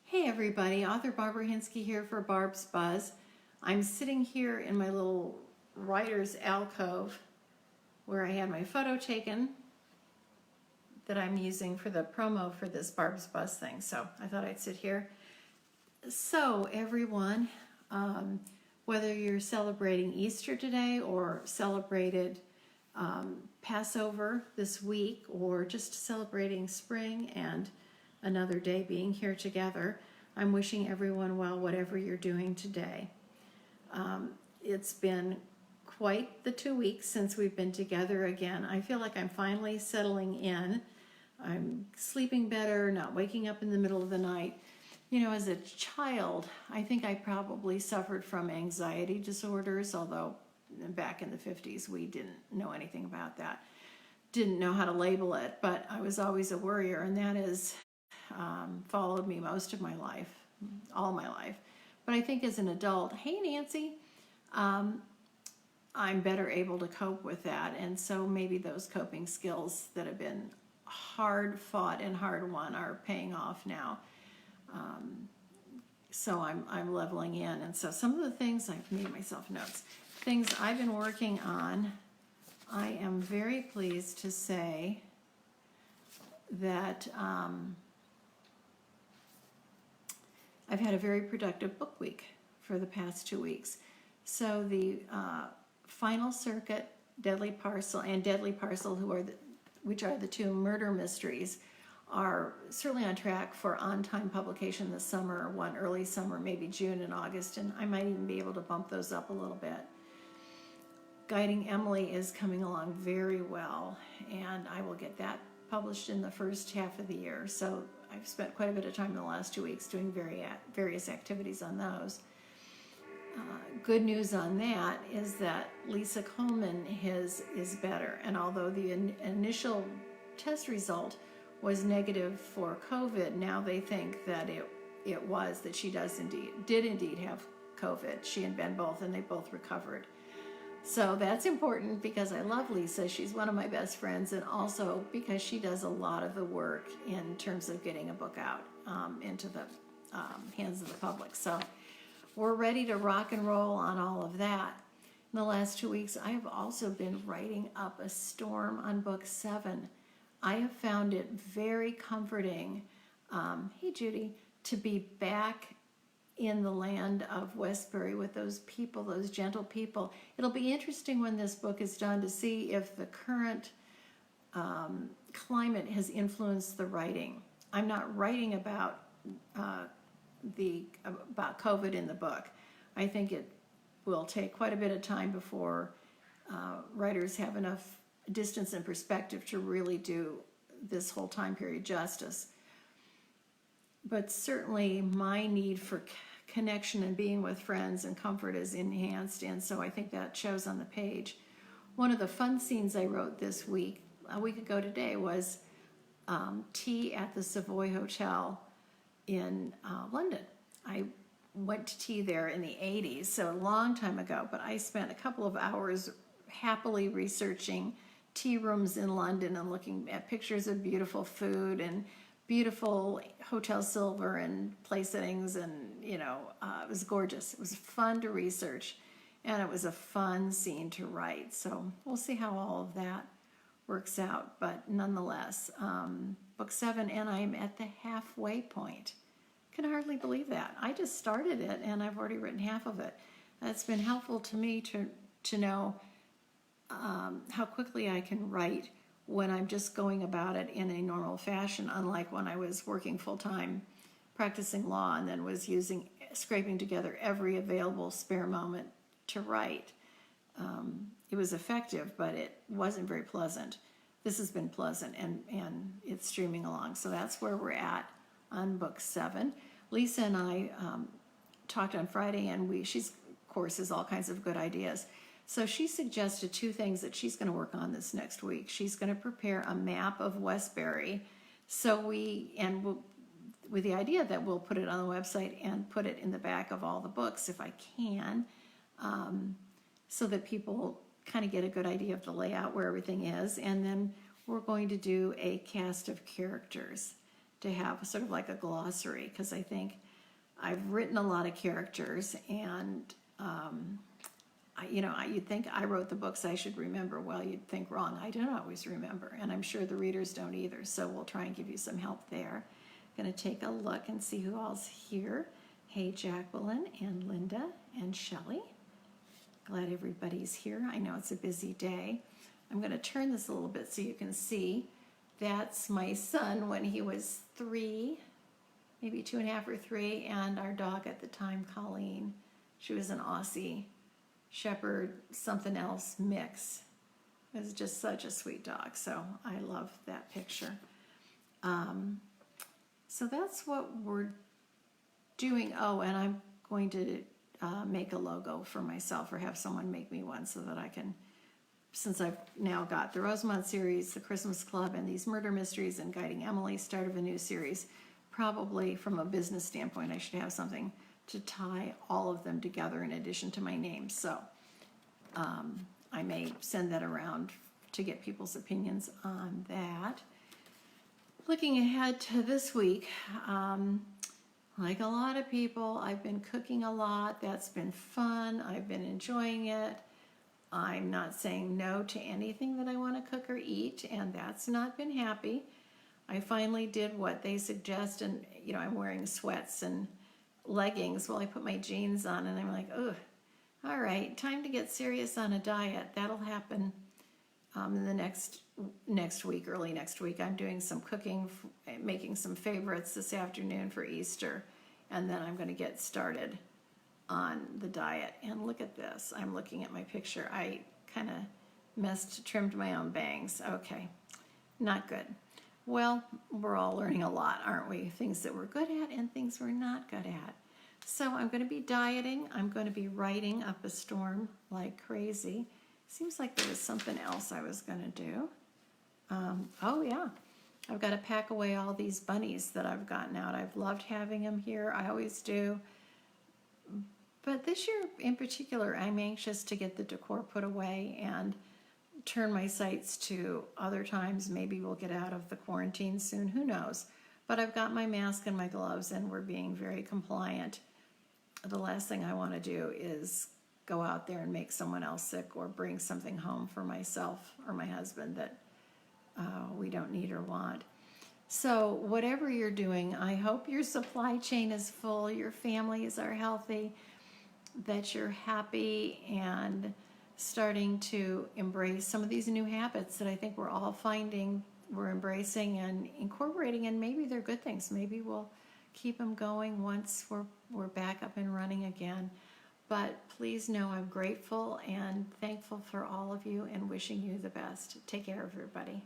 Hey everybody, author Barbara Hinsky here for Barb's Buzz. I'm sitting here in my little writer's alcove where I had my photo taken that I'm using for the promo for this Barb's Buzz thing. So I thought I'd sit here. So everyone, whether you're celebrating Easter today or celebrated Passover this week or just celebrating spring and another day being here together, I'm wishing everyone well, whatever you're doing today. It's been quite the 2 weeks since we've been together again. I feel like I'm finally settling in. I'm sleeping better, not waking up in the middle of the night. You know, as a child, I think I probably suffered from anxiety disorders, although back in the 50s we didn't know anything about that. Didn't know how to label it, but I was always a worrier, and that is followed me most of my life, all my life. But I think as an adult, hey Nancy, I'm better able to cope with that. And so maybe those coping skills that have been hard fought and hard won are paying off now. So I'm leveling in. And so some of the things, I've made myself notes, things I've been working on, I am very pleased to say that I've had a very productive book week for the past 2 weeks. So the Final Circuit, Deadly Parcel, and Deadly Parcel, which are the two murder mysteries, are certainly on track for on-time publication this summer, one early summer, maybe June and August, and I might even be able to bump those up a little bit. Guiding Emily is coming along very well, and I will get that published in the first half of the year. So I've spent quite a bit of time in the last 2 weeks doing various activities on those. Good news on that is that Lisa Coleman is better, and although the initial test result was negative for COVID, now they think that that she did indeed have COVID. She and Ben both, and they both recovered. So that's important because I love Lisa. She's one of my best friends, and also because she does a lot of the work in terms of getting a book out into the hands of the public. So we're ready to rock and roll on all of that. In the last 2 weeks, I have also been writing up a storm on book 7. I have found it very comforting, hey Judy, to be back in the land of Westbury with those people, those gentle people. It'll be interesting when this book is done to see if the current climate has influenced the writing. I'm not writing about COVID in the book. I think it will take quite a bit of time before writers have enough distance and perspective to really do this whole time period justice. But certainly my need for connection and being with friends and comfort is enhanced, and so I think that shows on the page. One of the fun scenes I wrote this week, a week ago today, was tea at the Savoy Hotel in London. I went to tea there in the 80s, so a long time ago, but I spent a couple of hours happily researching tea rooms in London and looking at pictures of beautiful food and beautiful hotel silver and place settings, and it was gorgeous. It was fun to research, and it was a fun scene to write. So we'll see how all of that works out, but nonetheless, book 7, and I'm at the halfway point. Can hardly believe that. I just started it, and I've already written half of it. That's been helpful to me to know how quickly I can write when I'm just going about it in a normal fashion, unlike when I was working full-time practicing law and then was scraping together every available spare moment to write. It was effective, but it wasn't very pleasant. This has been pleasant, and it's streaming along. So that's where we're at on book 7. Lisa and I talked on Friday, and she, of course, has all kinds of good ideas. So she suggested 2 things that she's going to work on this next week. She's going to prepare a map of Westbury, with the idea that we'll put it on the website and put it in the back of all the books if I can, so that people kind of get a good idea of the layout, where everything is. And then we're going to do a cast of characters. to have sort of like a glossary, because I think I've written a lot of characters, and you'd think I wrote the books, I should remember. Well, you'd think wrong. I don't always remember, and I'm sure the readers don't either, so we'll try and give you some help there. I'm going to take a look and see who all's here. Hey, Jacqueline and Linda and Shelley. Glad everybody's here. I know it's a busy day. I'm going to turn this a little bit so you can see. That's my son when he was 3, maybe 2.5 or 3, and our dog at the time, Colleen. She was an Aussie Shepherd something else mix. It was just such a sweet dog, so I love that picture. So that's what we're doing. Oh, and I'm going to make a logo for myself, or have someone make me one, so that I can, since I've now got the Rosemont series, the Christmas Club, and these murder mysteries, and Guiding Emily, start of a new series, probably from a business standpoint, I should have something to tie all of them together in addition to my name. So I may send that around to get people's opinions on that. Looking ahead to this week, like a lot of people, I've been cooking a lot. That's been fun. I've been enjoying it. I'm not saying no to anything that I want to cook or eat, and that's not been happy. I finally did what they suggest, and I'm wearing sweats and leggings while I put my jeans on, and I'm like, ugh, all right, time to get serious on a diet. That'll happen in the next week, early next week. I'm doing some cooking, making some favorites this afternoon for Easter, and then I'm going to get started on the diet. And look at this. I'm looking at my picture. I kind of trimmed my own bangs. Okay, not good. Well, we're all learning a lot, aren't we? Things that we're good at and things we're not good at. So I'm going to be dieting. I'm going to be writing up a storm like crazy. Seems like there was something else I was going to do. Oh yeah, I've got to pack away all these bunnies that I've gotten out. I've loved having them here. I always do. But this year in particular, I'm anxious to get the decor put away and turn my sights to other times. Maybe we'll get out of the quarantine soon. Who knows? But I've got my mask and my gloves, and we're being very compliant. The last thing I want to do is go out there and make someone else sick, or bring something home for myself or my husband that we don't need or want. So whatever you're doing, I hope your supply chain is full, your families are healthy, that you're happy and starting to embrace some of these new habits that I think we're all finding we're embracing and incorporating, and maybe they're good things. Maybe we'll keep them going once we're back up and running again. But please know I'm grateful and thankful for all of you, and wishing you the best. Take care, everybody.